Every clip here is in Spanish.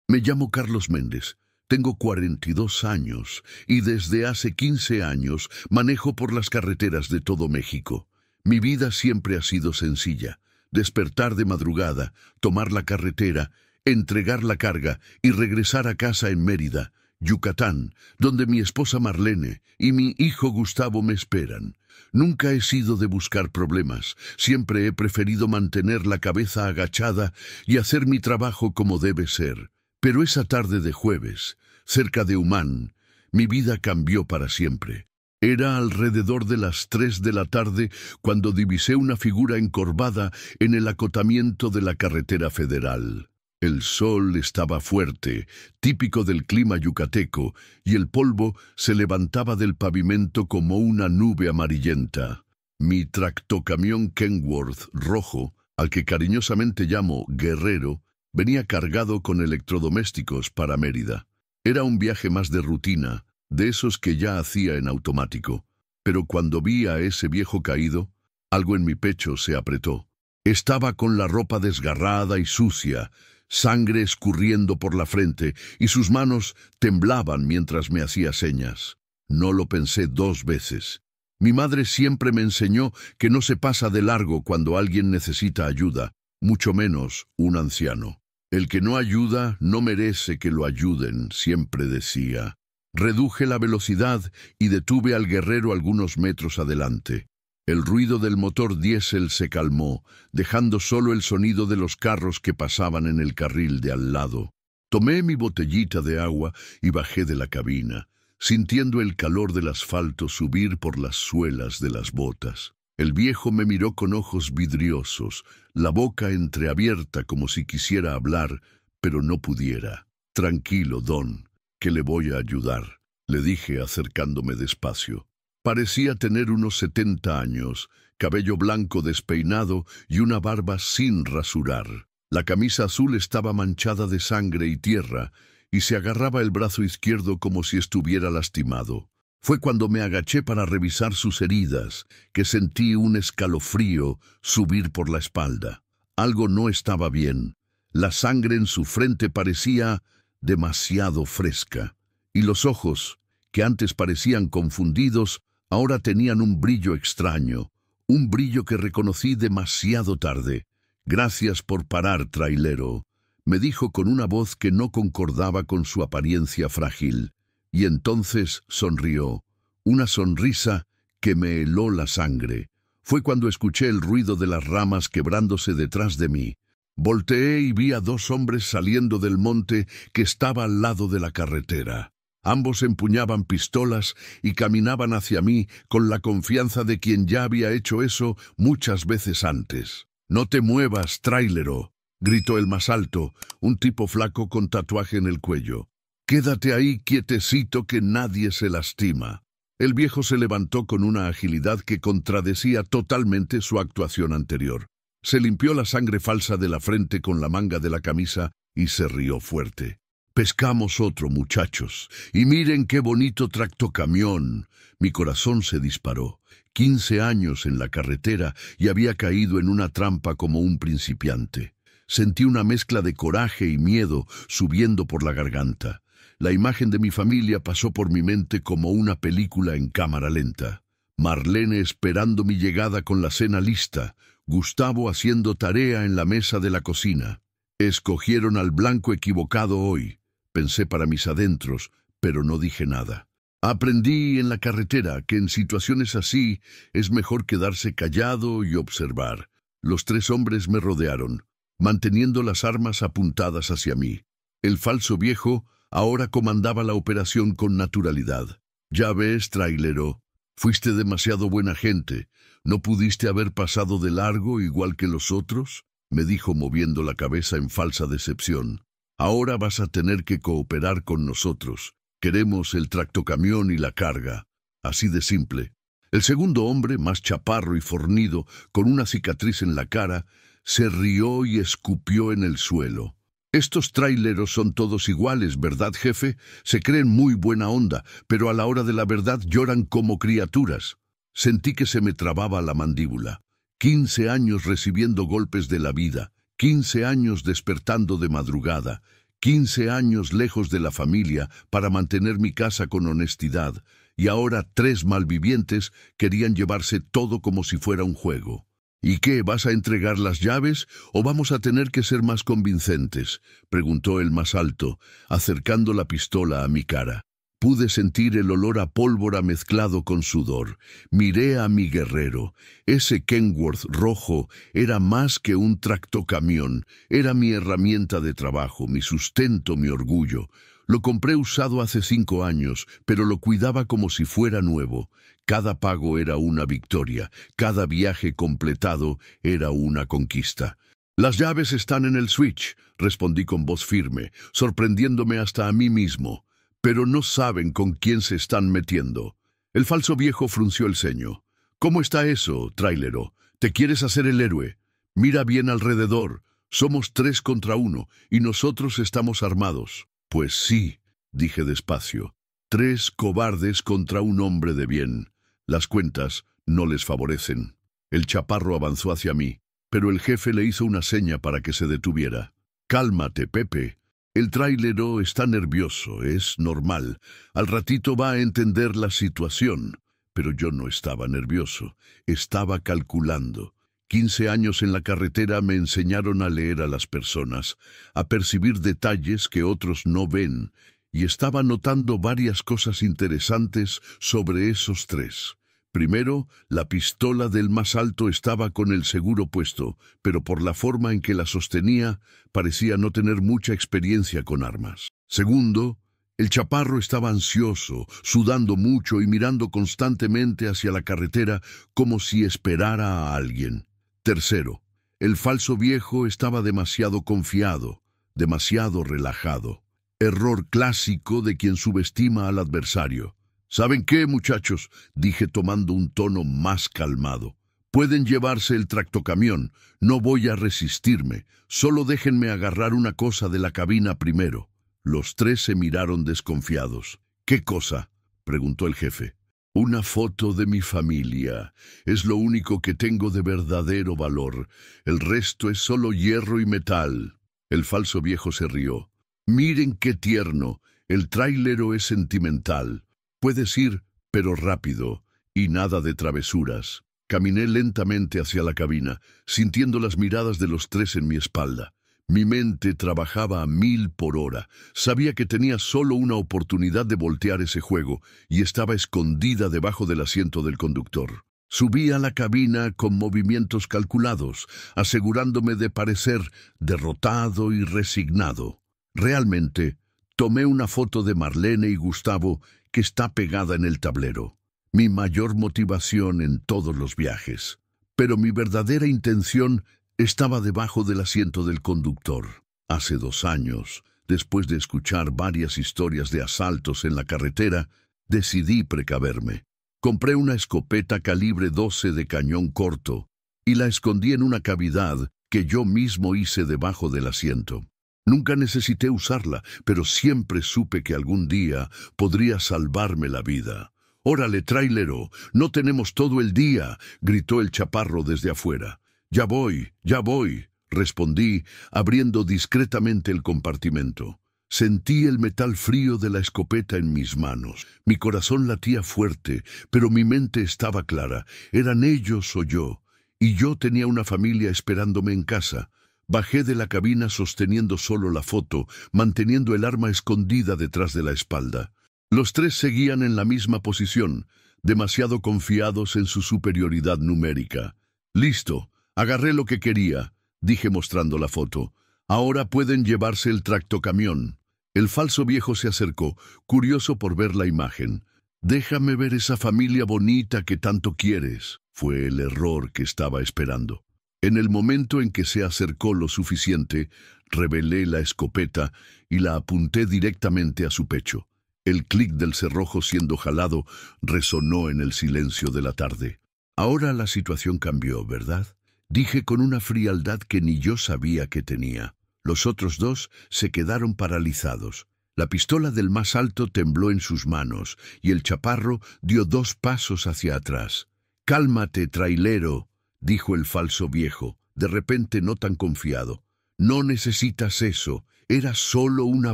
Me llamo Carlos Méndez. Tengo 42 años y desde hace 15 años manejo por las carreteras de todo México. Mi vida siempre ha sido sencilla. Despertar de madrugada, tomar la carretera, entregar la carga y regresar a casa en Mérida, Yucatán, donde mi esposa Marlene y mi hijo Gustavo me esperan. Nunca he sido de buscar problemas, siempre he preferido mantener la cabeza agachada y hacer mi trabajo como debe ser. Pero esa tarde de jueves, cerca de Humán, mi vida cambió para siempre. Era alrededor de las 3 de la tarde cuando divisé una figura encorvada en el acotamiento de la carretera federal. El sol estaba fuerte, típico del clima yucateco, y el polvo se levantaba del pavimento como una nube amarillenta. Mi tractocamión Kenworth rojo, al que cariñosamente llamo Guerrero, venía cargado con electrodomésticos para Mérida. Era un viaje más de rutina, de esos que ya hacía en automático. Pero cuando vi a ese viejo caído, algo en mi pecho se apretó. Estaba con la ropa desgarrada y sucia, sangre escurriendo por la frente, y sus manos temblaban mientras me hacía señas. No lo pensé 2 veces. Mi madre siempre me enseñó que no se pasa de largo cuando alguien necesita ayuda, mucho menos un anciano. El que no ayuda no merece que lo ayuden, siempre decía. Reduje la velocidad y detuve al guerrero algunos metros adelante. El ruido del motor diésel se calmó, dejando solo el sonido de los carros que pasaban en el carril de al lado. Tomé mi botellita de agua y bajé de la cabina, sintiendo el calor del asfalto subir por las suelas de las botas. El viejo me miró con ojos vidriosos, la boca entreabierta como si quisiera hablar, pero no pudiera. «Tranquilo, Don, que le voy a ayudar», le dije acercándome despacio. Parecía tener unos 70 años, cabello blanco despeinado y una barba sin rasurar. La camisa azul estaba manchada de sangre y tierra, y se agarraba el brazo izquierdo como si estuviera lastimado. Fue cuando me agaché para revisar sus heridas que sentí un escalofrío subir por la espalda. Algo no estaba bien. La sangre en su frente parecía demasiado fresca, y los ojos, que antes parecían confundidos, ahora tenían un brillo extraño, un brillo que reconocí demasiado tarde. «Gracias por parar, trailero», me dijo con una voz que no concordaba con su apariencia frágil. Y entonces sonrió, una sonrisa que me heló la sangre. Fue cuando escuché el ruido de las ramas quebrándose detrás de mí. Volteé y vi a 2 hombres saliendo del monte que estaba al lado de la carretera. Ambos empuñaban pistolas y caminaban hacia mí con la confianza de quien ya había hecho eso muchas veces antes. «No te muevas, trailero», gritó el más alto, un tipo flaco con tatuaje en el cuello. «Quédate ahí quietecito que nadie se lastima». El viejo se levantó con una agilidad que contradecía totalmente su actuación anterior. Se limpió la sangre falsa de la frente con la manga de la camisa y se rió fuerte. «Pescamos otro, muchachos, y miren qué bonito tractocamión». Mi corazón se disparó. 15 años en la carretera y había caído en una trampa como un principiante. Sentí una mezcla de coraje y miedo subiendo por la garganta. La imagen de mi familia pasó por mi mente como una película en cámara lenta. Marlene esperando mi llegada con la cena lista, Gustavo haciendo tarea en la mesa de la cocina. Escogieron al blanco equivocado hoy, pensé para mis adentros, pero no dije nada. Aprendí en la carretera que en situaciones así es mejor quedarse callado y observar. Los 3 hombres me rodearon, manteniendo las armas apuntadas hacia mí. El falso viejo ahora comandaba la operación con naturalidad. «Ya ves, trailero, fuiste demasiado buena gente. ¿No pudiste haber pasado de largo igual que los otros?», me dijo moviendo la cabeza en falsa decepción. «Ahora vas a tener que cooperar con nosotros. Queremos el tractocamión y la carga». Así de simple. El segundo hombre, más chaparro y fornido, con una cicatriz en la cara, se rió y escupió en el suelo. «Estos traileros son todos iguales, ¿verdad, jefe? Se creen muy buena onda, pero a la hora de la verdad lloran como criaturas». Sentí que se me trababa la mandíbula. 15 años recibiendo golpes de la vida, 15 años despertando de madrugada, 15 años lejos de la familia para mantener mi casa con honestidad, y ahora 3 malvivientes querían llevarse todo como si fuera un juego. ¿Y qué, vas a entregar las llaves o vamos a tener que ser más convincentes?, preguntó el más alto, acercando la pistola a mi cara. Pude sentir el olor a pólvora mezclado con sudor. Miré a mi guerrero. Ese Kenworth rojo era más que un tractocamión. Era mi herramienta de trabajo, mi sustento, mi orgullo. Lo compré usado hace 5 años, pero lo cuidaba como si fuera nuevo. Cada pago era una victoria. Cada viaje completado era una conquista. «Las llaves están en el switch», respondí con voz firme, sorprendiéndome hasta a mí mismo. «Pero no saben con quién se están metiendo». El falso viejo frunció el ceño. «¿Cómo está eso, trailero? ¿Te quieres hacer el héroe? Mira bien alrededor. Somos 3 contra 1 y nosotros estamos armados». «Pues sí», dije despacio. 3 cobardes contra un hombre de bien. Las cuentas no les favorecen. El chaparro avanzó hacia mí, pero el jefe le hizo una seña para que se detuviera. «Cálmate, Pepe. El trailero está nervioso, es normal. Al ratito va a entender la situación». Pero yo no estaba nervioso, estaba calculando. 15 años en la carretera me enseñaron a leer a las personas, a percibir detalles que otros no ven, y estaba notando varias cosas interesantes sobre esos 3. Primero, la pistola del más alto estaba con el seguro puesto, pero por la forma en que la sostenía, parecía no tener mucha experiencia con armas. Segundo, el chaparro estaba ansioso, sudando mucho y mirando constantemente hacia la carretera como si esperara a alguien. Tercero, el falso viejo estaba demasiado confiado, demasiado relajado. Error clásico de quien subestima al adversario. «¿Saben qué, muchachos?», dije tomando un tono más calmado. «Pueden llevarse el tractocamión, no voy a resistirme, solo déjenme agarrar una cosa de la cabina primero». Los 3 se miraron desconfiados. «¿Qué cosa?», preguntó el jefe. «Una foto de mi familia. Es lo único que tengo de verdadero valor. El resto es solo hierro y metal». El falso viejo se rió. «Miren qué tierno, el trailero es sentimental. Puedes ir, pero rápido, y nada de travesuras». Caminé lentamente hacia la cabina, sintiendo las miradas de los 3 en mi espalda. Mi mente trabajaba a 1000 por hora. Sabía que tenía solo una oportunidad de voltear ese juego, y estaba escondida debajo del asiento del conductor. Subí a la cabina con movimientos calculados, asegurándome de parecer derrotado y resignado. Realmente, tomé una foto de Marlene y Gustavo que está pegada en el tablero. Mi mayor motivación en todos los viajes. Pero mi verdadera intención estaba debajo del asiento del conductor. Hace 2 años, después de escuchar varias historias de asaltos en la carretera, decidí precaverme. Compré una escopeta calibre 12 de cañón corto y la escondí en una cavidad que yo mismo hice debajo del asiento. Nunca necesité usarla, pero siempre supe que algún día podría salvarme la vida. «Órale, trailero, no tenemos todo el día», gritó el chaparro desde afuera. Ya voy», respondí, abriendo discretamente el compartimento. Sentí el metal frío de la escopeta en mis manos. Mi corazón latía fuerte, pero mi mente estaba clara. Eran ellos o yo, y yo tenía una familia esperándome en casa. Bajé de la cabina sosteniendo solo la foto, manteniendo el arma escondida detrás de la espalda. Los 3 seguían en la misma posición, demasiado confiados en su superioridad numérica. «Listo. Agarré lo que quería», dije mostrando la foto. «Ahora pueden llevarse el tractocamión». El falso viejo se acercó, curioso por ver la imagen. «Déjame ver esa familia bonita que tanto quieres», fue el error que estaba esperando. En el momento en que se acercó lo suficiente, revelé la escopeta y la apunté directamente a su pecho. El clic del cerrojo siendo jalado resonó en el silencio de la tarde. Ahora la situación cambió, ¿verdad?, dije con una frialdad que ni yo sabía que tenía. Los otros 2 se quedaron paralizados. La pistola del más alto tembló en sus manos y el chaparro dio 2 pasos hacia atrás. «Cálmate, trailero», dijo el falso viejo, de repente no tan confiado. «No necesitas eso. Era solo una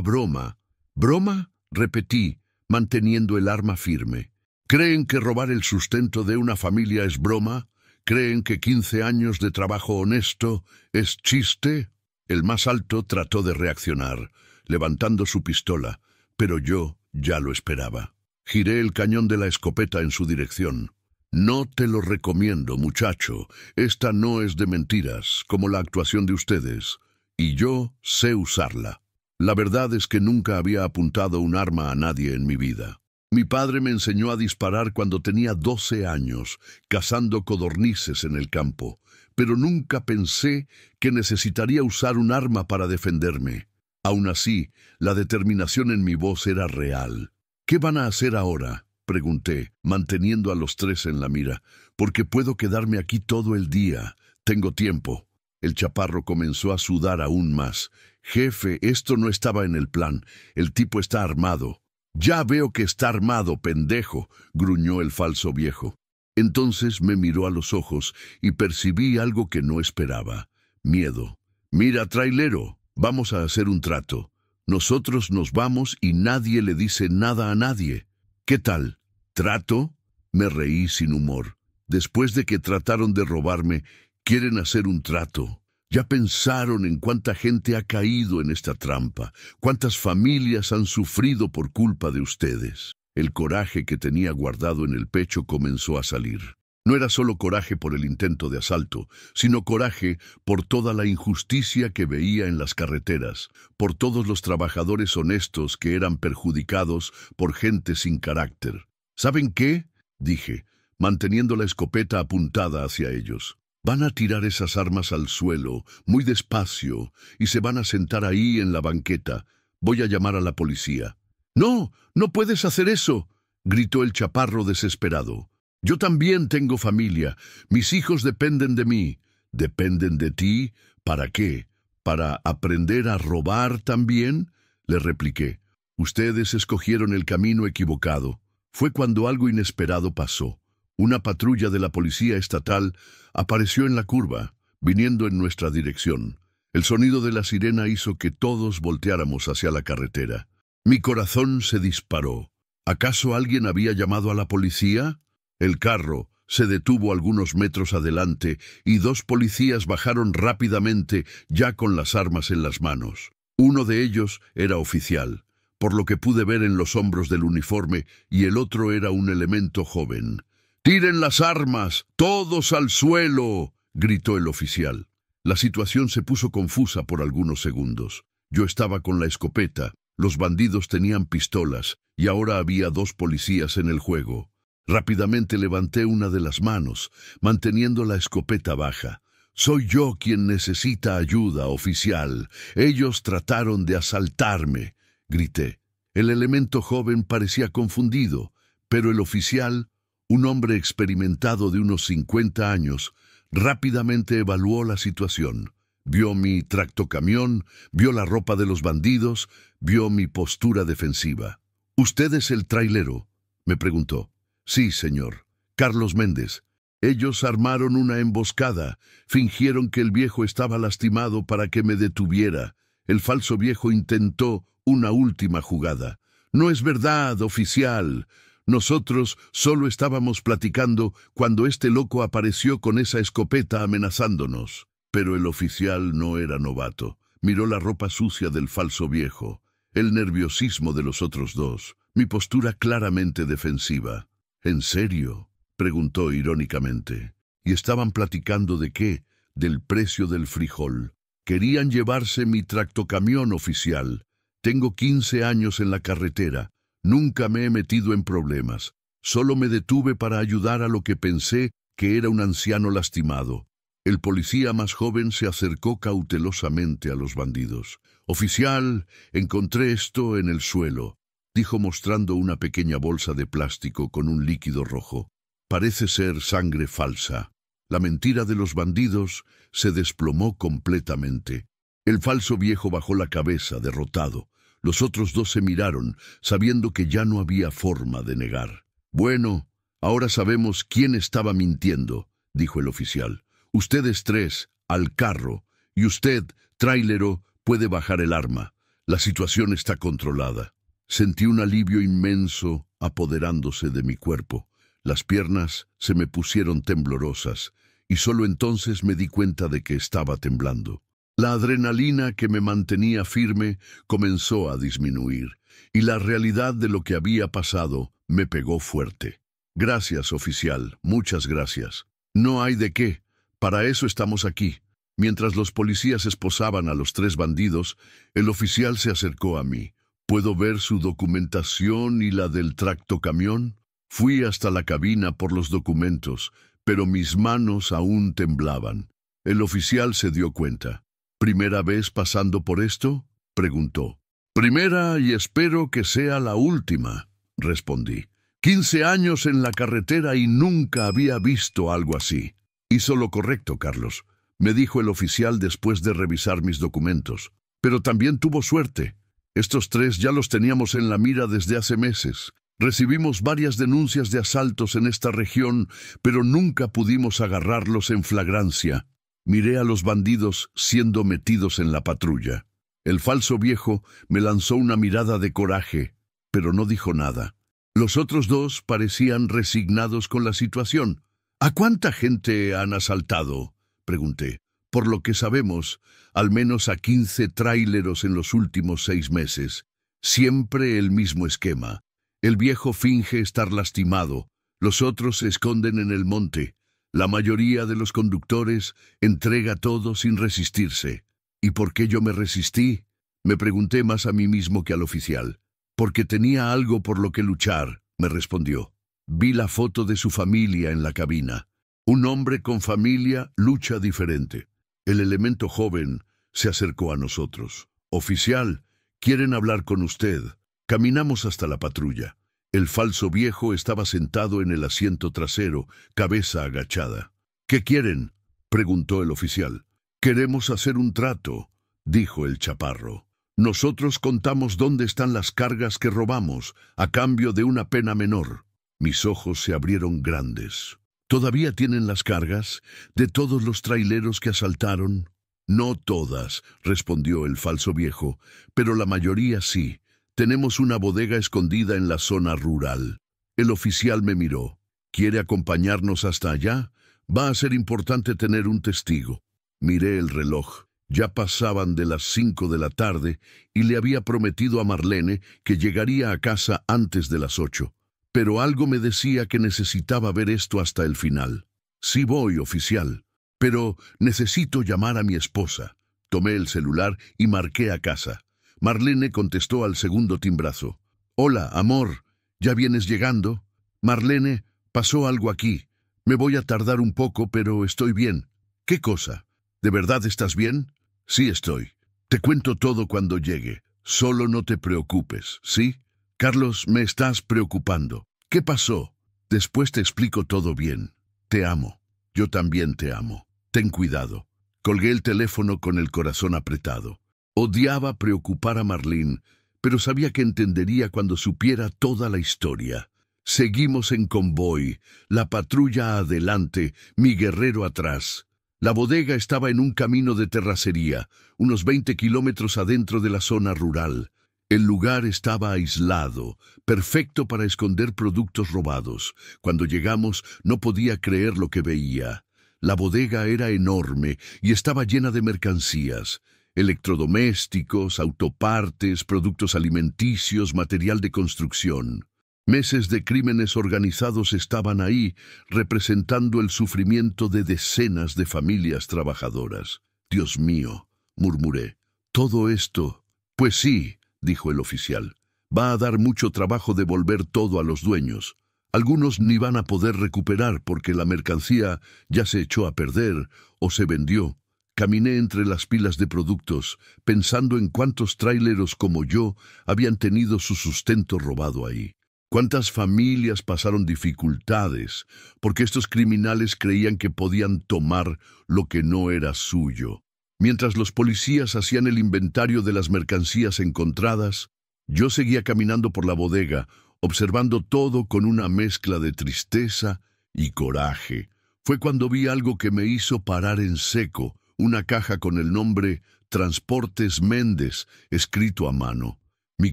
broma. ¿Broma?, repetí, manteniendo el arma firme. ¿Creen que robar el sustento de una familia es broma? ¿Creen que 15 años de trabajo honesto es chiste? El más alto trató de reaccionar, levantando su pistola, pero yo ya lo esperaba. Giré el cañón de la escopeta en su dirección. No te lo recomiendo, muchacho. Esta no es de mentiras, como la actuación de ustedes. Y yo sé usarla. La verdad es que nunca había apuntado un arma a nadie en mi vida. Mi padre me enseñó a disparar cuando tenía 12 años, cazando codornices en el campo, pero nunca pensé que necesitaría usar un arma para defenderme. Aún así, la determinación en mi voz era real. ¿Qué van a hacer ahora?, pregunté, manteniendo a los tres en la mira. Porque puedo quedarme aquí todo el día. Tengo tiempo. El chaparro comenzó a sudar aún más. Jefe, esto no estaba en el plan. El tipo está armado. Ya veo que está armado, pendejo, gruñó el falso viejo. Entonces me miró a los ojos y percibí algo que no esperaba. Miedo. Mira, trailero, vamos a hacer un trato. Nosotros nos vamos y nadie le dice nada a nadie. ¿Qué tal? ¿Trato? Me reí sin humor. Después de que trataron de robarme, quieren hacer un trato. ¿Ya pensaron en cuánta gente ha caído en esta trampa? ¿Cuántas familias han sufrido por culpa de ustedes? El coraje que tenía guardado en el pecho comenzó a salir. No era solo coraje por el intento de asalto, sino coraje por toda la injusticia que veía en las carreteras, por todos los trabajadores honestos que eran perjudicados por gente sin carácter. ¿Saben qué?, dije, manteniendo la escopeta apuntada hacia ellos. Van a tirar esas armas al suelo, muy despacio, y se van a sentar ahí en la banqueta. Voy a llamar a la policía. ¡No! ¡No puedes hacer eso!, gritó el chaparro desesperado. Yo también tengo familia. Mis hijos dependen de mí. ¿Dependen de ti? ¿Para qué? ¿Para aprender a robar también?, le repliqué. Ustedes escogieron el camino equivocado. Fue cuando algo inesperado pasó. Una patrulla de la policía estatal apareció en la curva, viniendo en nuestra dirección. El sonido de la sirena hizo que todos volteáramos hacia la carretera. Mi corazón se disparó. ¿Acaso alguien había llamado a la policía? El carro se detuvo algunos metros adelante y dos policías bajaron rápidamente, ya con las armas en las manos. Uno de ellos era oficial, por lo que pude ver en los hombros del uniforme, y el otro era un elemento joven. «¡Tiren las armas! ¡Todos al suelo!», gritó el oficial. La situación se puso confusa por algunos segundos. Yo estaba con la escopeta, los bandidos tenían pistolas, y ahora había dos policías en el juego. Rápidamente levanté una de las manos, manteniendo la escopeta baja. «Soy yo quien necesita ayuda, oficial. Ellos trataron de asaltarme», grité. El elemento joven parecía confundido, pero el oficial, un hombre experimentado de unos 50 años, rápidamente evaluó la situación. Vio mi tractocamión, vio la ropa de los bandidos, vio mi postura defensiva. «¿Usted es el trailero?», me preguntó. «Sí, señor. Carlos Méndez. Ellos armaron una emboscada. Fingieron que el viejo estaba lastimado para que me detuviera. El falso viejo intentó una última jugada». «No es verdad, oficial. Nosotros solo estábamos platicando cuando este loco apareció con esa escopeta amenazándonos». Pero el oficial no era novato. Miró la ropa sucia del falso viejo, el nerviosismo de los otros dos, mi postura claramente defensiva. «¿En serio?», preguntó irónicamente. «¿Y estaban platicando de qué? Del precio del frijol. Querían llevarse mi tractocamión, oficial. Tengo 15 años en la carretera. Nunca me he metido en problemas. Solo me detuve para ayudar a lo que pensé que era un anciano lastimado». El policía más joven se acercó cautelosamente a los bandidos. «Oficial, encontré esto en el suelo», dijo mostrando una pequeña bolsa de plástico con un líquido rojo. «Parece ser sangre falsa». La mentira de los bandidos se desplomó completamente. El falso viejo bajó la cabeza, derrotado. Los otros dos se miraron, sabiendo que ya no había forma de negar. «Bueno, ahora sabemos quién estaba mintiendo», dijo el oficial. «Ustedes tres, al carro, y usted, trailero, puede bajar el arma. La situación está controlada. Sentí un alivio inmenso apoderándose de mi cuerpo. Las piernas se me pusieron temblorosas y solo entonces me di cuenta de que estaba temblando. La adrenalina que me mantenía firme comenzó a disminuir y la realidad de lo que había pasado me pegó fuerte. Gracias, oficial, muchas gracias. No hay de qué, para eso estamos aquí. Mientras los policías esposaban a los 3 bandidos, el oficial se acercó a mí. ¿Puedo ver su documentación y la del tractocamión? Fui hasta la cabina por los documentos, pero mis manos aún temblaban. El oficial se dio cuenta. ¿Primera vez pasando por esto?, preguntó. Primera y espero que sea la última, respondí. 15 años en la carretera y nunca había visto algo así. Hizo lo correcto, Carlos, me dijo el oficial después de revisar mis documentos. Pero también tuvo suerte. Estos 3 ya los teníamos en la mira desde hace meses. Recibimos varias denuncias de asaltos en esta región, pero nunca pudimos agarrarlos en flagrancia. Miré a los bandidos siendo metidos en la patrulla. El falso viejo me lanzó una mirada de coraje, pero no dijo nada. Los otros 2 parecían resignados con la situación. ¿A cuánta gente han asaltado?, pregunté. Por lo que sabemos, al menos a 15 tráileros en los últimos 6 meses. Siempre el mismo esquema. El viejo finge estar lastimado, los otros se esconden en el monte. La mayoría de los conductores entrega todo sin resistirse. ¿Y por qué yo me resistí? Me pregunté más a mí mismo que al oficial. Porque tenía algo por lo que luchar, me respondió. Vi la foto de su familia en la cabina. Un hombre con familia lucha diferente. El elemento joven se acercó a nosotros. Oficial, quieren hablar con usted. Caminamos hasta la patrulla. El falso viejo estaba sentado en el asiento trasero, cabeza agachada. ¿Qué quieren?, preguntó el oficial. Queremos hacer un trato, dijo el chaparro. Nosotros contamos dónde están las cargas que robamos, a cambio de una pena menor. Mis ojos se abrieron grandes. ¿Todavía tienen las cargas de todos los traileros que asaltaron? No todas, respondió el falso viejo, pero la mayoría sí. Tenemos una bodega escondida en la zona rural. El oficial me miró. ¿Quiere acompañarnos hasta allá? Va a ser importante tener un testigo. Miré el reloj. Ya pasaban de las 5 de la tarde y le había prometido a Marlene que llegaría a casa antes de las 8. Pero algo me decía que necesitaba ver esto hasta el final. Sí voy, oficial, pero necesito llamar a mi esposa. Tomé el celular y marqué a casa. Marlene contestó al segundo timbrazo. Hola, amor, ¿ya vienes llegando? Marlene, pasó algo aquí. Me voy a tardar un poco, pero estoy bien. ¿Qué cosa? ¿De verdad estás bien? Sí estoy. Te cuento todo cuando llegue. Solo no te preocupes, ¿sí? Carlos, me estás preocupando. ¿Qué pasó? Después te explico todo bien. Te amo. Yo también te amo. Ten cuidado. Colgué el teléfono con el corazón apretado. Odiaba preocupar a Marlene, pero sabía que entendería cuando supiera toda la historia. Seguimos en convoy, la patrulla adelante, mi guerrero atrás. La bodega estaba en un camino de terracería, unos 20 kilómetros adentro de la zona rural. El lugar estaba aislado, perfecto para esconder productos robados. Cuando llegamos, no podía creer lo que veía. La bodega era enorme y estaba llena de mercancías. Electrodomésticos, autopartes, productos alimenticios, material de construcción. Meses de crímenes organizados estaban ahí, representando el sufrimiento de decenas de familias trabajadoras. Dios mío, murmuré. Todo esto. Pues sí, dijo el oficial. Va a dar mucho trabajo devolver todo a los dueños. Algunos ni van a poder recuperar porque la mercancía ya se echó a perder o se vendió. Caminé entre las pilas de productos, pensando en cuántos tráileros como yo habían tenido su sustento robado ahí. Cuántas familias pasaron dificultades, porque estos criminales creían que podían tomar lo que no era suyo. Mientras los policías hacían el inventario de las mercancías encontradas, yo seguía caminando por la bodega, observando todo con una mezcla de tristeza y coraje. Fue cuando vi algo que me hizo parar en seco. Una caja con el nombre Transportes Méndez, escrito a mano. Mi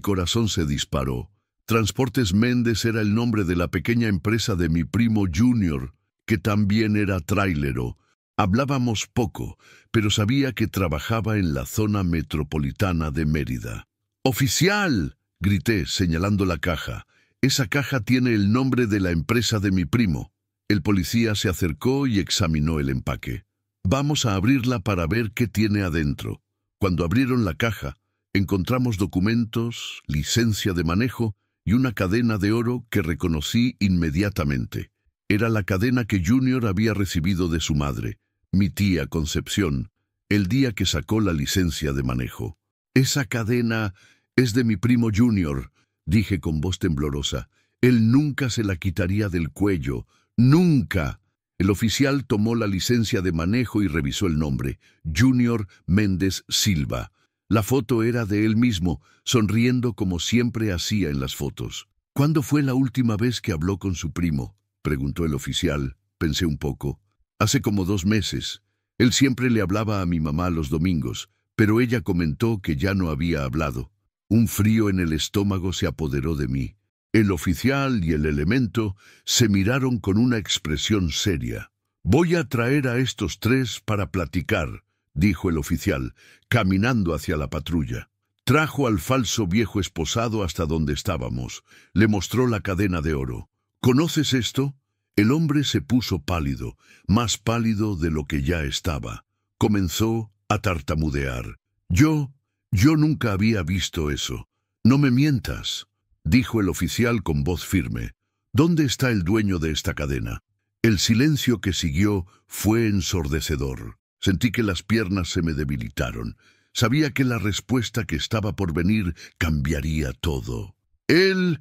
corazón se disparó. Transportes Méndez era el nombre de la pequeña empresa de mi primo Junior, que también era trailero. Hablábamos poco, pero sabía que trabajaba en la zona metropolitana de Mérida. ¡Oficial!, grité, señalando la caja. Esa caja tiene el nombre de la empresa de mi primo. El policía se acercó y examinó el empaque. Vamos a abrirla para ver qué tiene adentro. Cuando abrieron la caja, encontramos documentos, licencia de manejo y una cadena de oro que reconocí inmediatamente. Era la cadena que Junior había recibido de su madre, mi tía Concepción, el día que sacó la licencia de manejo. Esa cadena es de mi primo Junior, dije con voz temblorosa. Él nunca se la quitaría del cuello. ¡Nunca! El oficial tomó la licencia de manejo y revisó el nombre. Junior Méndez Silva. La foto era de él mismo, sonriendo como siempre hacía en las fotos. ¿Cuándo fue la última vez que habló con su primo?, preguntó el oficial. Pensé un poco. Hace como 2 meses. Él siempre le hablaba a mi mamá los domingos, pero ella comentó que ya no había hablado. Un frío en el estómago se apoderó de mí. El oficial y el elemento se miraron con una expresión seria. «Voy a traer a estos 3 para platicar», dijo el oficial, caminando hacia la patrulla. Trajo al falso viejo esposado hasta donde estábamos. Le mostró la cadena de oro. «¿Conoces esto?». El hombre se puso pálido, más pálido de lo que ya estaba. Comenzó a tartamudear. Yo nunca había visto eso. «No me mientas», dijo el oficial con voz firme. «¿Dónde está el dueño de esta cadena?». El silencio que siguió fue ensordecedor. Sentí que las piernas se me debilitaron. Sabía que la respuesta que estaba por venir cambiaría todo. Él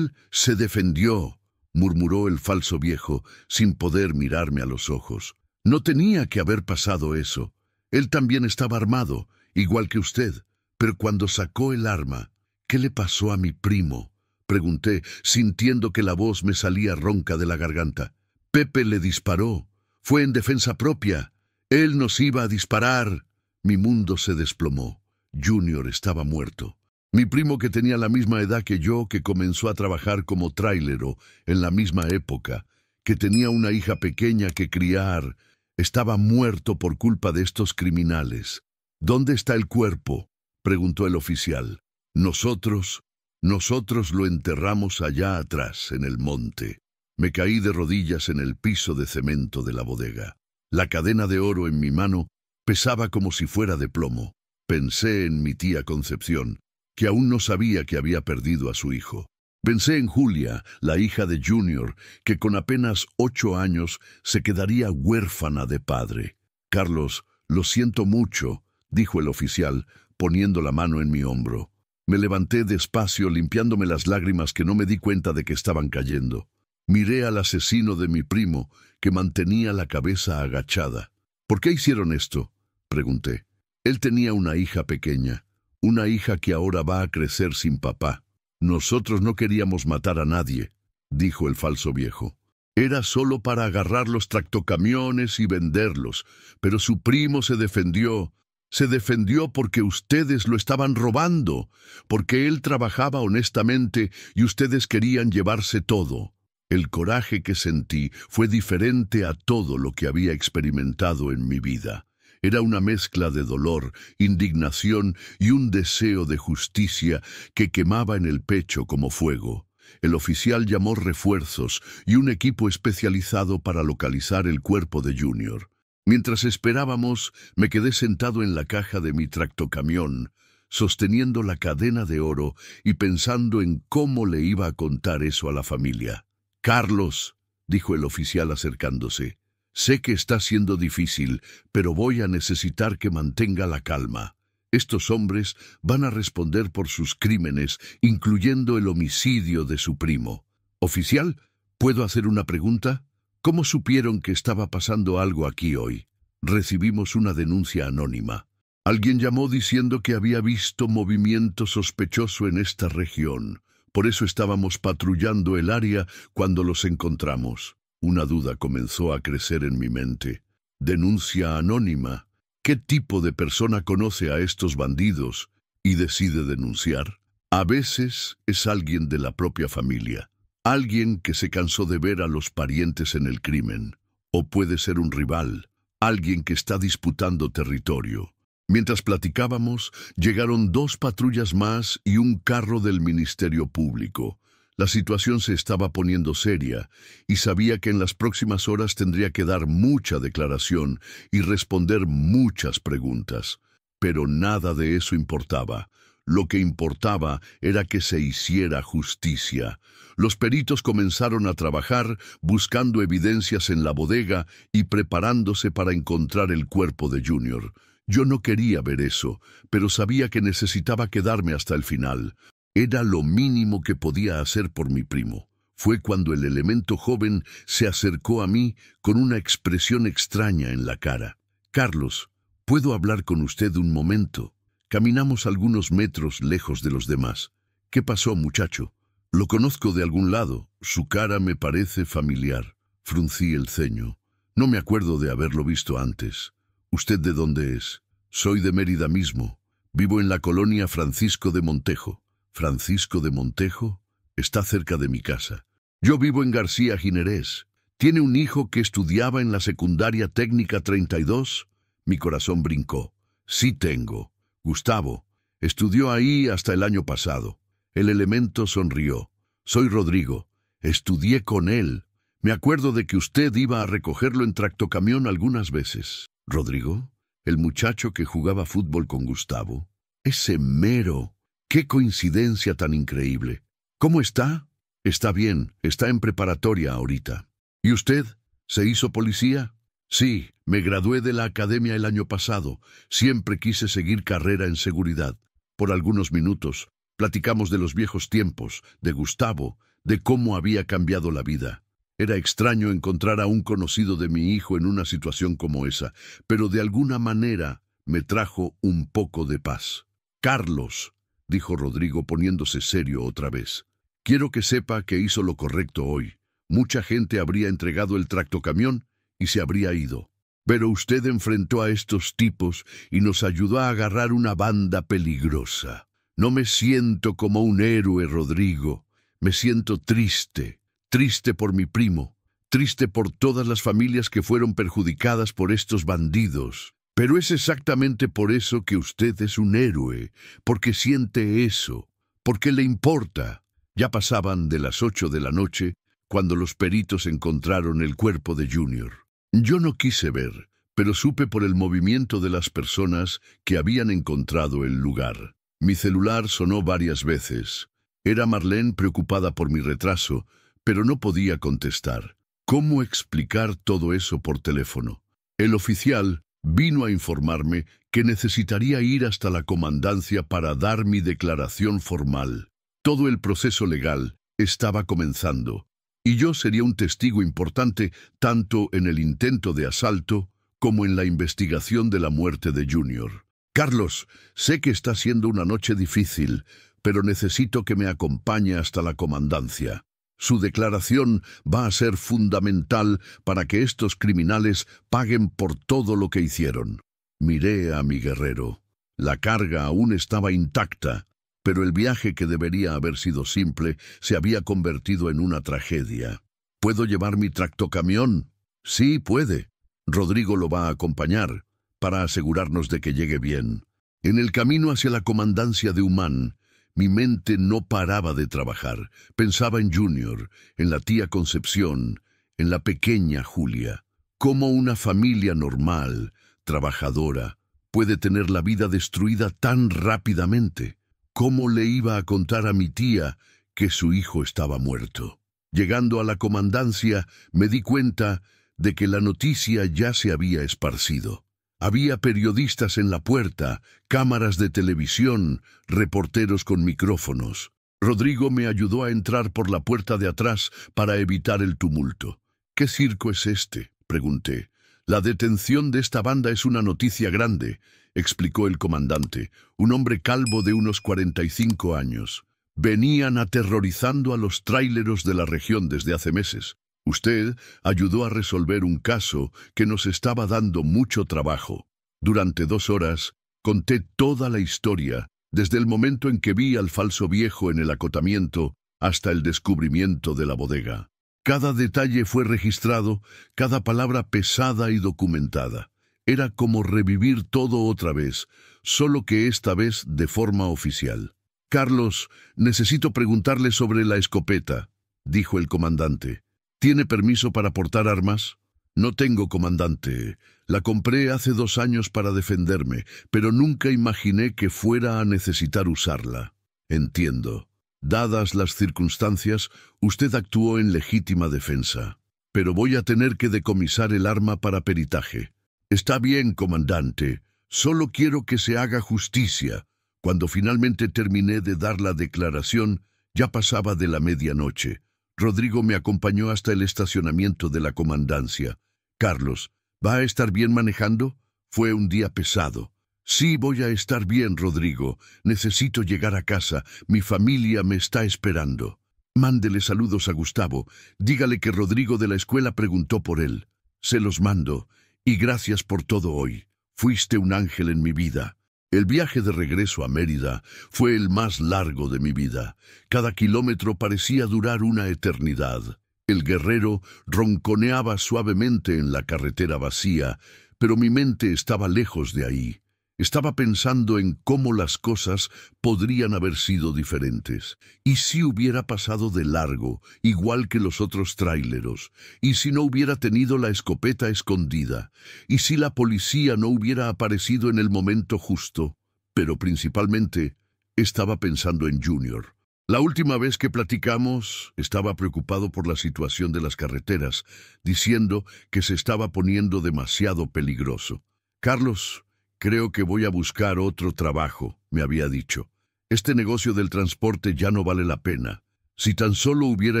se defendió», murmuró el falso viejo, sin poder mirarme a los ojos. «No tenía que haber pasado eso. Él también estaba armado, igual que usted. Pero cuando sacó el arma, ¿qué le pasó a mi primo?», pregunté, sintiendo que la voz me salía ronca de la garganta. «Pepe le disparó. Fue en defensa propia. Él nos iba a disparar». Mi mundo se desplomó. Junior estaba muerto. Mi primo, que tenía la misma edad que yo, que comenzó a trabajar como trailero en la misma época, que tenía una hija pequeña que criar, estaba muerto por culpa de estos criminales. «¿Dónde está el cuerpo?», preguntó el oficial. Nosotros lo enterramos allá atrás, en el monte». Me caí de rodillas en el piso de cemento de la bodega. La cadena de oro en mi mano pesaba como si fuera de plomo. Pensé en mi tía Concepción, que aún no sabía que había perdido a su hijo. Pensé en Julia, la hija de Junior, que con apenas 8 años se quedaría huérfana de padre. «Carlos, lo siento mucho», dijo el oficial, poniendo la mano en mi hombro. Me levanté despacio, limpiándome las lágrimas que no me di cuenta de que estaban cayendo. Miré al asesino de mi primo, que mantenía la cabeza agachada. «¿Por qué hicieron esto?», pregunté. Él tenía una hija pequeña, una hija que ahora va a crecer sin papá. «Nosotros no queríamos matar a nadie», dijo el falso viejo. «Era solo para agarrar los tractocamiones y venderlos, pero su primo se defendió. Se defendió porque ustedes lo estaban robando, porque él trabajaba honestamente y ustedes querían llevarse todo». El coraje que sentí fue diferente a todo lo que había experimentado en mi vida. Era una mezcla de dolor, indignación y un deseo de justicia que quemaba en el pecho como fuego. El oficial llamó refuerzos y un equipo especializado para localizar el cuerpo de Junior. Mientras esperábamos, me quedé sentado en la caja de mi tractocamión, sosteniendo la cadena de oro y pensando en cómo le iba a contar eso a la familia. «Carlos», dijo el oficial acercándose, «sé que está siendo difícil, pero voy a necesitar que mantenga la calma. Estos hombres van a responder por sus crímenes, incluyendo el homicidio de su primo. Oficial, ¿puedo hacer una pregunta? ¿Cómo supieron que estaba pasando algo aquí hoy?» Recibimos una denuncia anónima. Alguien llamó diciendo que había visto movimiento sospechoso en esta región. Por eso estábamos patrullando el área cuando los encontramos. Una duda comenzó a crecer en mi mente. Denuncia anónima. ¿Qué tipo de persona conoce a estos bandidos y decide denunciar? A veces es alguien de la propia familia, alguien que se cansó de ver a los parientes en el crimen, o puede ser un rival, alguien que está disputando territorio. Mientras platicábamos, llegaron 2 patrullas más y un carro del Ministerio Público. La situación se estaba poniendo seria y sabía que en las próximas horas tendría que dar mucha declaración y responder muchas preguntas. Pero nada de eso importaba. Lo que importaba era que se hiciera justicia. Los peritos comenzaron a trabajar buscando evidencias en la bodega y preparándose para encontrar el cuerpo de Junior. Yo no quería ver eso, pero sabía que necesitaba quedarme hasta el final. Era lo mínimo que podía hacer por mi primo. Fue cuando el elemento joven se acercó a mí con una expresión extraña en la cara. «Carlos, ¿puedo hablar con usted un momento?» Caminamos algunos metros lejos de los demás. «¿Qué pasó, muchacho?» «Lo conozco de algún lado. Su cara me parece familiar». Fruncí el ceño. «No me acuerdo de haberlo visto antes». «¿Usted de dónde es?» «Soy de Mérida mismo. Vivo en la colonia Francisco de Montejo». «¿Francisco de Montejo?» «Está cerca de mi casa». «Yo vivo en García Ginerés». «¿Tiene un hijo que estudiaba en la secundaria técnica 32?» Mi corazón brincó. «Sí tengo. Gustavo. Estudió ahí hasta el año pasado». El elemento sonrió. «Soy Rodrigo. Estudié con él. Me acuerdo de que usted iba a recogerlo en tractocamión algunas veces». «¿Rodrigo? ¿El muchacho que jugaba fútbol con Gustavo?» «Ese mero. ¡Qué coincidencia tan increíble! ¿Cómo está?» «Está bien. Está en preparatoria ahorita». «¿Y usted? ¿Se hizo policía?» «Sí, me gradué de la academia el año pasado. Siempre quise seguir carrera en seguridad». Por algunos minutos platicamos de los viejos tiempos, de Gustavo, de cómo había cambiado la vida. Era extraño encontrar a un conocido de mi hijo en una situación como esa, pero de alguna manera me trajo un poco de paz. «Carlos», dijo Rodrigo poniéndose serio otra vez, «quiero que sepa que hizo lo correcto hoy. Mucha gente habría entregado el tractocamión y se habría ido. Pero usted enfrentó a estos tipos y nos ayudó a agarrar una banda peligrosa. No me siento como un héroe, Rodrigo. Me siento triste. Triste por mi primo. Triste por todas las familias que fueron perjudicadas por estos bandidos. Pero es exactamente por eso que usted es un héroe, porque siente eso, porque le importa». Ya pasaban de las 8 de la noche cuando los peritos encontraron el cuerpo de Junior. Yo no quise ver, pero supe por el movimiento de las personas que habían encontrado el lugar. Mi celular sonó varias veces. Era Marlene preocupada por mi retraso, pero no podía contestar. ¿Cómo explicar todo eso por teléfono? El oficial vino a informarme que necesitaría ir hasta la comandancia para dar mi declaración formal. Todo el proceso legal estaba comenzando, y yo sería un testigo importante tanto en el intento de asalto como en la investigación de la muerte de Junior. «Carlos, sé que está siendo una noche difícil, pero necesito que me acompañe hasta la comandancia. Su declaración va a ser fundamental para que estos criminales paguen por todo lo que hicieron». Miré a mi guerrero. La carga aún estaba intacta, pero el viaje que debería haber sido simple se había convertido en una tragedia. «¿Puedo llevar mi tractocamión?» «Sí, puede. Rodrigo lo va a acompañar para asegurarnos de que llegue bien». En el camino hacia la comandancia de Humán, mi mente no paraba de trabajar. Pensaba en Junior, en la tía Concepción, en la pequeña Julia. ¿Cómo una familia normal, trabajadora, puede tener la vida destruida tan rápidamente? ¿Cómo le iba a contar a mi tía que su hijo estaba muerto? Llegando a la comandancia, me di cuenta de que la noticia ya se había esparcido. Había periodistas en la puerta, cámaras de televisión, reporteros con micrófonos. Rodrigo me ayudó a entrar por la puerta de atrás para evitar el tumulto. «¿Qué circo es este?», pregunté. «La detención de esta banda es una noticia grande», explicó el comandante, un hombre calvo de unos 45 años. «Venían aterrorizando a los tráileros de la región desde hace meses. Usted ayudó a resolver un caso que nos estaba dando mucho trabajo». Durante 2 horas, conté toda la historia, desde el momento en que vi al falso viejo en el acotamiento hasta el descubrimiento de la bodega. Cada detalle fue registrado, cada palabra pesada y documentada. Era como revivir todo otra vez, solo que esta vez de forma oficial. «Carlos, necesito preguntarle sobre la escopeta», dijo el comandante. «¿Tiene permiso para portar armas?» «No tengo, comandante. La compré hace 2 años para defenderme, pero nunca imaginé que fuera a necesitar usarla». «Entiendo. Dadas las circunstancias, usted actuó en legítima defensa. Pero voy a tener que decomisar el arma para peritaje». «Está bien, comandante. Solo quiero que se haga justicia». Cuando finalmente terminé de dar la declaración, ya pasaba de la medianoche. Rodrigo me acompañó hasta el estacionamiento de la comandancia. «Carlos, ¿va a estar bien manejando? Fue un día pesado». «Sí, voy a estar bien, Rodrigo. Necesito llegar a casa. Mi familia me está esperando». «Mándele saludos a Gustavo. Dígale que Rodrigo de la escuela preguntó por él». «Se los mando. Y gracias por todo hoy. Fuiste un ángel en mi vida». El viaje de regreso a Mérida fue el más largo de mi vida. Cada kilómetro parecía durar una eternidad. El guerrero ronconeaba suavemente en la carretera vacía, pero mi mente estaba lejos de ahí. Estaba pensando en cómo las cosas podrían haber sido diferentes. ¿Y si hubiera pasado de largo, igual que los otros tráileros? ¿Y si no hubiera tenido la escopeta escondida? ¿Y si la policía no hubiera aparecido en el momento justo? Pero principalmente, estaba pensando en Junior. La última vez que platicamos, estaba preocupado por la situación de las carreteras, diciendo que se estaba poniendo demasiado peligroso. «Carlos, creo que voy a buscar otro trabajo», me había dicho. «Este negocio del transporte ya no vale la pena». Si tan solo hubiera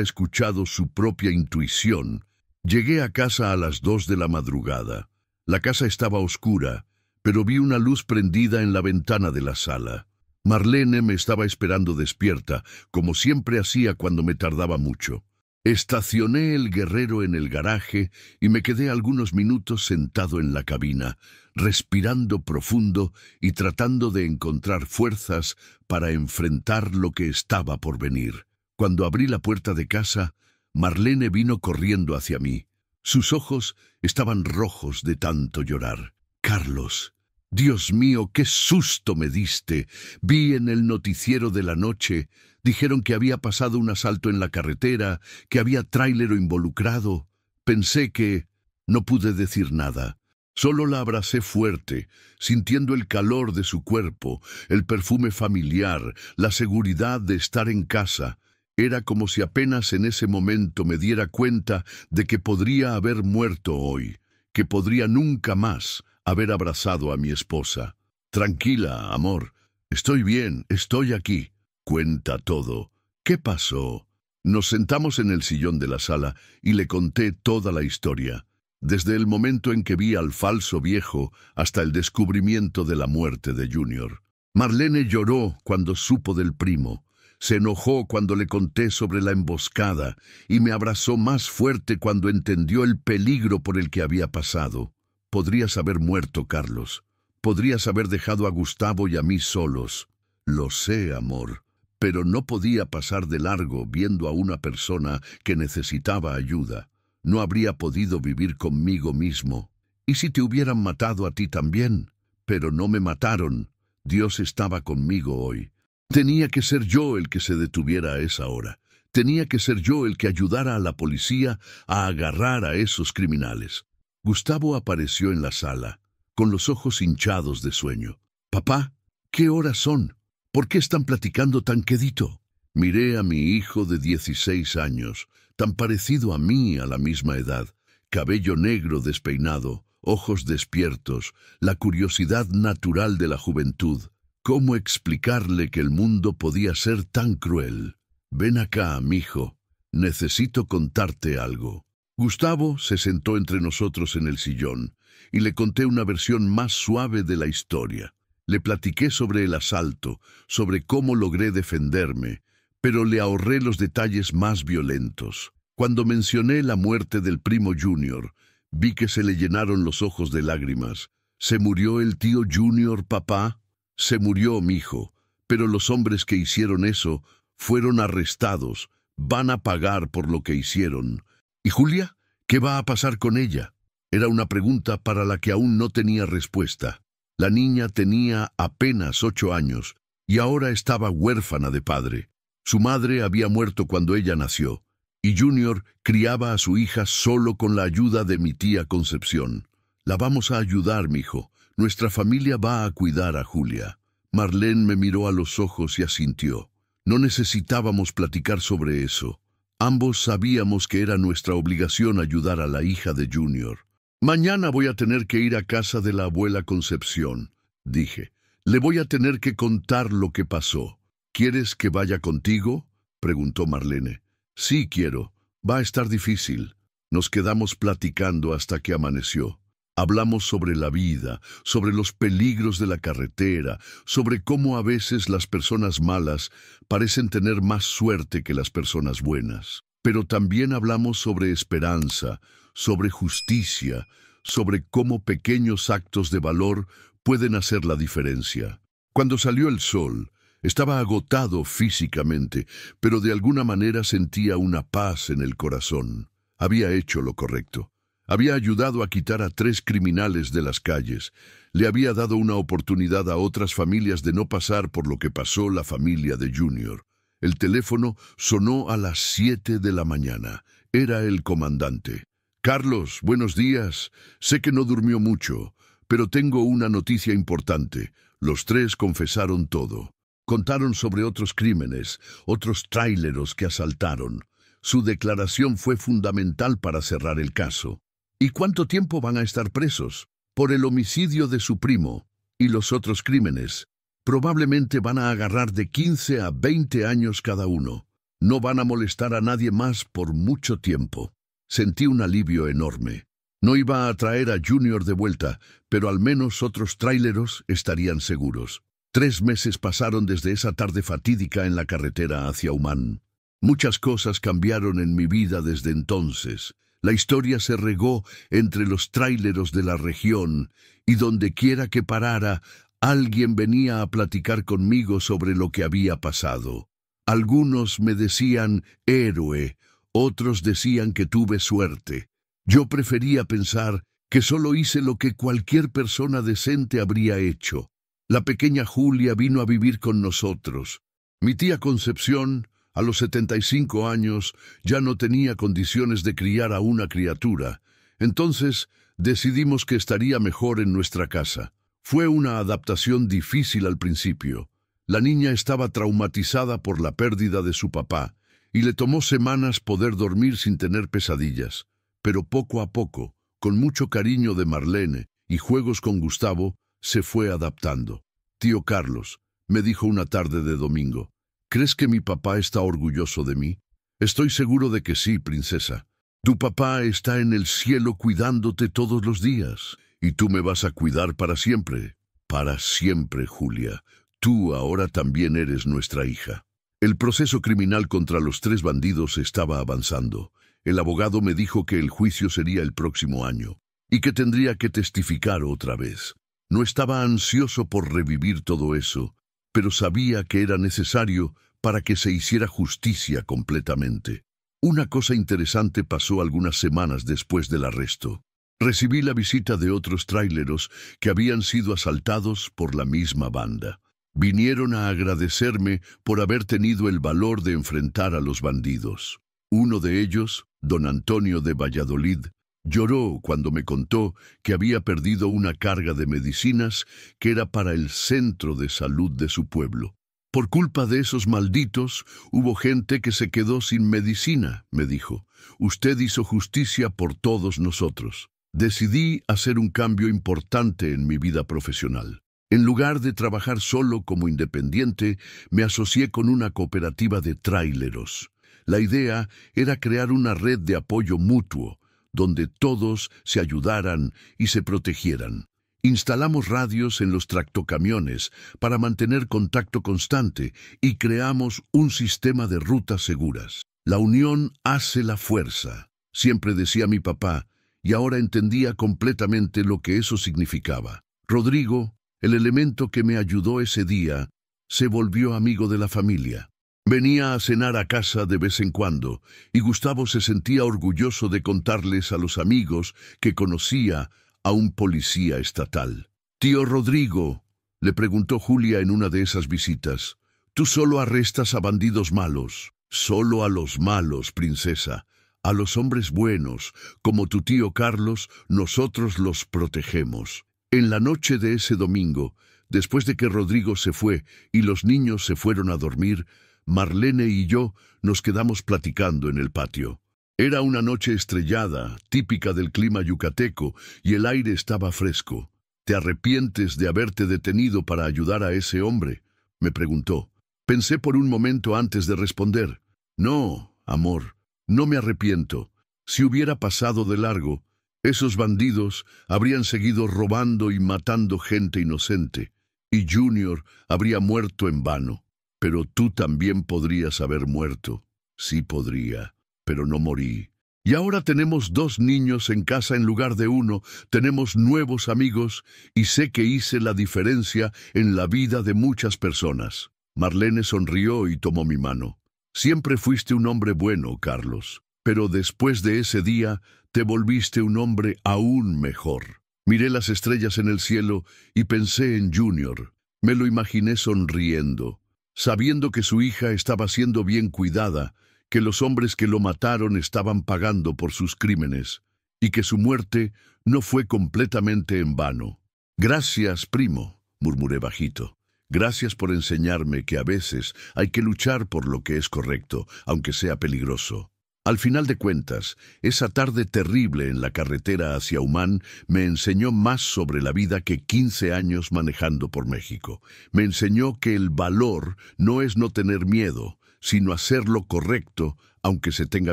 escuchado su propia intuición. Llegué a casa a las 2 de la madrugada. La casa estaba oscura, pero vi una luz prendida en la ventana de la sala. Marlene me estaba esperando despierta, como siempre hacía cuando me tardaba mucho. Estacioné el Guerrero en el garaje y me quedé algunos minutos sentado en la cabina, respirando profundo y tratando de encontrar fuerzas para enfrentar lo que estaba por venir. Cuando abrí la puerta de casa, Marlene vino corriendo hacia mí. Sus ojos estaban rojos de tanto llorar. «Carlos, Dios mío, qué susto me diste. Vi en el noticiero de la noche. Dijeron que había pasado un asalto en la carretera, que había tráilero involucrado. Pensé que...». No pude decir nada. Solo la abracé fuerte, sintiendo el calor de su cuerpo, el perfume familiar, la seguridad de estar en casa. Era como si apenas en ese momento me diera cuenta de que podría haber muerto hoy, que podría nunca más haber abrazado a mi esposa. «Tranquila, amor. Estoy bien, estoy aquí». «Cuenta todo. ¿Qué pasó?» Nos sentamos en el sillón de la sala y le conté toda la historia, desde el momento en que vi al falso viejo hasta el descubrimiento de la muerte de Junior. Marlene lloró cuando supo del primo, se enojó cuando le conté sobre la emboscada y me abrazó más fuerte cuando entendió el peligro por el que había pasado. «Podrías haber muerto, Carlos. Podrías haber dejado a Gustavo y a mí solos». «Lo sé, amor. Pero no podía pasar de largo viendo a una persona que necesitaba ayuda. No habría podido vivir conmigo mismo. ¿Y si te hubieran matado a ti también? Pero no me mataron. Dios estaba conmigo hoy. Tenía que ser yo el que se detuviera a esa hora. Tenía que ser yo el que ayudara a la policía a agarrar a esos criminales». Gustavo apareció en la sala, con los ojos hinchados de sueño. «Papá, ¿qué horas son? ¿Por qué están platicando tan quedito?» Miré a mi hijo de 16 años, tan parecido a mí a la misma edad, cabello negro despeinado, ojos despiertos, la curiosidad natural de la juventud. ¿Cómo explicarle que el mundo podía ser tan cruel? «Ven acá, mijo. Necesito contarte algo». Gustavo se sentó entre nosotros en el sillón y le conté una versión más suave de la historia. Le platiqué sobre el asalto, sobre cómo logré defenderme, pero le ahorré los detalles más violentos. Cuando mencioné la muerte del primo Junior, vi que se le llenaron los ojos de lágrimas. ¿Se murió el tío Junior, papá? Se murió, mijo, pero los hombres que hicieron eso fueron arrestados. Van a pagar por lo que hicieron. ¿Y Julia? ¿Qué va a pasar con ella? Era una pregunta para la que aún no tenía respuesta. La niña tenía apenas 8 años y ahora estaba huérfana de padre. Su madre había muerto cuando ella nació, y Junior criaba a su hija solo con la ayuda de mi tía Concepción. La vamos a ayudar, mijo. Nuestra familia va a cuidar a Julia. Marlene me miró a los ojos y asintió. No necesitábamos platicar sobre eso. Ambos sabíamos que era nuestra obligación ayudar a la hija de Junior. Mañana voy a tener que ir a casa de la abuela Concepción, dije. Le voy a tener que contar lo que pasó. ¿Quieres que vaya contigo?, preguntó Marlene. Sí, quiero. Va a estar difícil. Nos quedamos platicando hasta que amaneció. Hablamos sobre la vida, sobre los peligros de la carretera, sobre cómo a veces las personas malas parecen tener más suerte que las personas buenas. Pero también hablamos sobre esperanza, sobre justicia, sobre cómo pequeños actos de valor pueden hacer la diferencia. Cuando salió el sol, estaba agotado físicamente, pero de alguna manera sentía una paz en el corazón. Había hecho lo correcto. Había ayudado a quitar a 3 criminales de las calles. Le había dado una oportunidad a otras familias de no pasar por lo que pasó la familia de Junior. El teléfono sonó a las 7 de la mañana. Era el comandante. Carlos, buenos días. Sé que no durmió mucho, pero tengo una noticia importante. Los 3 confesaron todo. Contaron sobre otros crímenes, otros tráileros que asaltaron. Su declaración fue fundamental para cerrar el caso. ¿Y cuánto tiempo van a estar presos? Por el homicidio de su primo y los otros crímenes. Probablemente van a agarrar de 15 a 20 años cada uno. No van a molestar a nadie más por mucho tiempo. Sentí un alivio enorme. No iba a traer a Junior de vuelta, pero al menos otros tráileros estarían seguros. 3 meses pasaron desde esa tarde fatídica en la carretera hacia Humán. Muchas cosas cambiaron en mi vida desde entonces. La historia se regó entre los tráileros de la región, y donde quiera que parara, alguien venía a platicar conmigo sobre lo que había pasado. Algunos me decían héroe, otros decían que tuve suerte. Yo prefería pensar que solo hice lo que cualquier persona decente habría hecho. La pequeña Julia vino a vivir con nosotros. Mi tía Concepción, a los 75 años, ya no tenía condiciones de criar a una criatura. Entonces, decidimos que estaría mejor en nuestra casa. Fue una adaptación difícil al principio. La niña estaba traumatizada por la pérdida de su papá, y le tomó semanas poder dormir sin tener pesadillas. Pero poco a poco, con mucho cariño de Marlene y juegos con Gustavo, se fue adaptando. Tío Carlos, me dijo una tarde de domingo, ¿crees que mi papá está orgulloso de mí? Estoy seguro de que sí, princesa. Tu papá está en el cielo cuidándote todos los días, y tú me vas a cuidar para siempre. Para siempre, Julia. Tú ahora también eres nuestra hija. El proceso criminal contra los 3 bandidos estaba avanzando. El abogado me dijo que el juicio sería el próximo año, y que tendría que testificar otra vez. No estaba ansioso por revivir todo eso, pero sabía que era necesario para que se hiciera justicia completamente. Una cosa interesante pasó algunas semanas después del arresto. Recibí la visita de otros tráileros que habían sido asaltados por la misma banda. Vinieron a agradecerme por haber tenido el valor de enfrentar a los bandidos. Uno de ellos, don Antonio de Valladolid, lloró cuando me contó que había perdido una carga de medicinas que era para el centro de salud de su pueblo. Por culpa de esos malditos, hubo gente que se quedó sin medicina, me dijo. Usted hizo justicia por todos nosotros. Decidí hacer un cambio importante en mi vida profesional. En lugar de trabajar solo como independiente, me asocié con una cooperativa de tráileros. La idea era crear una red de apoyo mutuo, donde todos se ayudaran y se protegieran. Instalamos radios en los tractocamiones para mantener contacto constante y creamos un sistema de rutas seguras. La unión hace la fuerza, siempre decía mi papá, y ahora entendía completamente lo que eso significaba. Rodrigo, el elemento que me ayudó ese día, se volvió amigo de la familia. Venía a cenar a casa de vez en cuando, y Gustavo se sentía orgulloso de contarles a los amigos que conocía a un policía estatal. «Tío Rodrigo», le preguntó Julia en una de esas visitas, «¿tú solo arrestas a bandidos malos?» «Solo a los malos, princesa. A los hombres buenos, como tu tío Carlos, nosotros los protegemos». En la noche de ese domingo, después de que Rodrigo se fue y los niños se fueron a dormir, Marlene y yo nos quedamos platicando en el patio. Era una noche estrellada, típica del clima yucateco, y el aire estaba fresco. «¿Te arrepientes de haberte detenido para ayudar a ese hombre?», me preguntó. Pensé por un momento antes de responder. «No, amor, no me arrepiento. Si hubiera pasado de largo, esos bandidos habrían seguido robando y matando gente inocente, y Junior habría muerto en vano. Pero tú también podrías haber muerto». «Sí podría, pero no morí. Y ahora tenemos 2 niños en casa en lugar de 1, tenemos nuevos amigos, y sé que hice la diferencia en la vida de muchas personas». Marlene sonrió y tomó mi mano. «Siempre fuiste un hombre bueno, Carlos, pero después de ese día te volviste un hombre aún mejor». Miré las estrellas en el cielo y pensé en Junior. Me lo imaginé sonriendo, sabiendo que su hija estaba siendo bien cuidada, que los hombres que lo mataron estaban pagando por sus crímenes, y que su muerte no fue completamente en vano. «Gracias, primo», murmuré bajito. «Gracias por enseñarme que a veces hay que luchar por lo que es correcto, aunque sea peligroso». Al final de cuentas, esa tarde terrible en la carretera hacia Humán me enseñó más sobre la vida que 15 años manejando por México. Me enseñó que el valor no es no tener miedo, sino hacer lo correcto aunque se tenga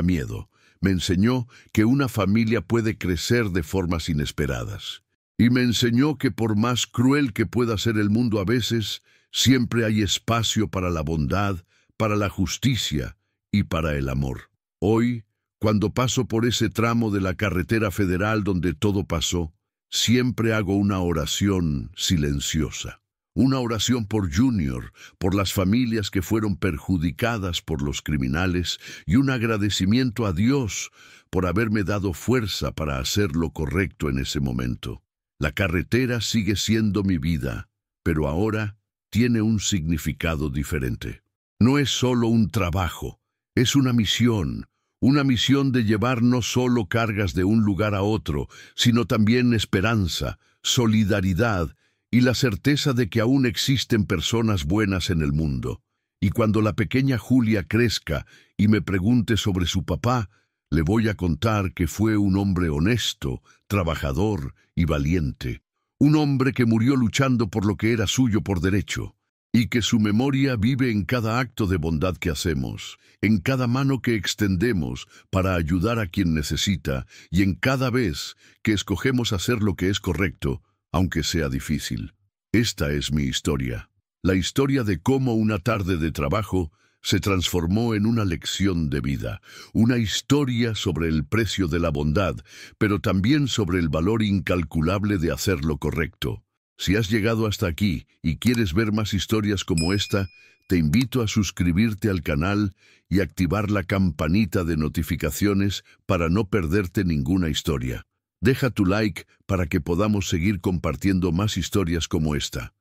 miedo. Me enseñó que una familia puede crecer de formas inesperadas. Y me enseñó que por más cruel que pueda ser el mundo a veces, siempre hay espacio para la bondad, para la justicia y para el amor. Hoy, cuando paso por ese tramo de la carretera federal donde todo pasó, siempre hago una oración silenciosa. Una oración por Junior, por las familias que fueron perjudicadas por los criminales, y un agradecimiento a Dios por haberme dado fuerza para hacer lo correcto en ese momento. La carretera sigue siendo mi vida, pero ahora tiene un significado diferente. No es solo un trabajo, es una misión de llevar no solo cargas de un lugar a otro, sino también esperanza, solidaridad y la certeza de que aún existen personas buenas en el mundo. Y cuando la pequeña Julia crezca y me pregunte sobre su papá, le voy a contar que fue un hombre honesto, trabajador y valiente. Un hombre que murió luchando por lo que era suyo por derecho. Y que su memoria vive en cada acto de bondad que hacemos, en cada mano que extendemos para ayudar a quien necesita, y en cada vez que escogemos hacer lo que es correcto, aunque sea difícil. Esta es mi historia. La historia de cómo una tarde de trabajo se transformó en una lección de vida. Una historia sobre el precio de la bondad, pero también sobre el valor incalculable de hacer lo correcto. Si has llegado hasta aquí y quieres ver más historias como esta, te invito a suscribirte al canal y activar la campanita de notificaciones para no perderte ninguna historia. Deja tu like para que podamos seguir compartiendo más historias como esta.